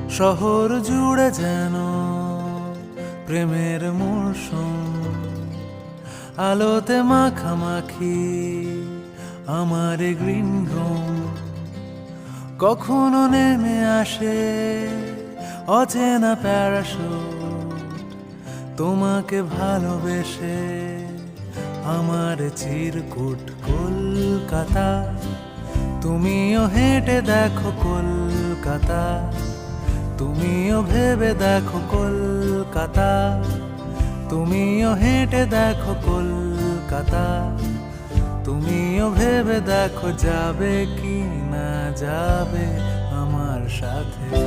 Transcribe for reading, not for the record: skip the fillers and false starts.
শহর জুড়ে যেন প্রেমের মৌসুম, আলোতে মাখামাখি আমার গ্রিন রুম। কখনো নেমে আসে অচেনা প্যারাশুট, তোমাকে ভালোবেসে আমার চিরকুট। কলকাতা, তুমিও হেঁটে দেখো কলকাতা, তুমিও ভেবে দেখো কলকাতা, তুমিও হেঁটে দেখো কলকাতা, তুমিও ভেবে দেখো যাবে কি না যাবে আমার সাথে।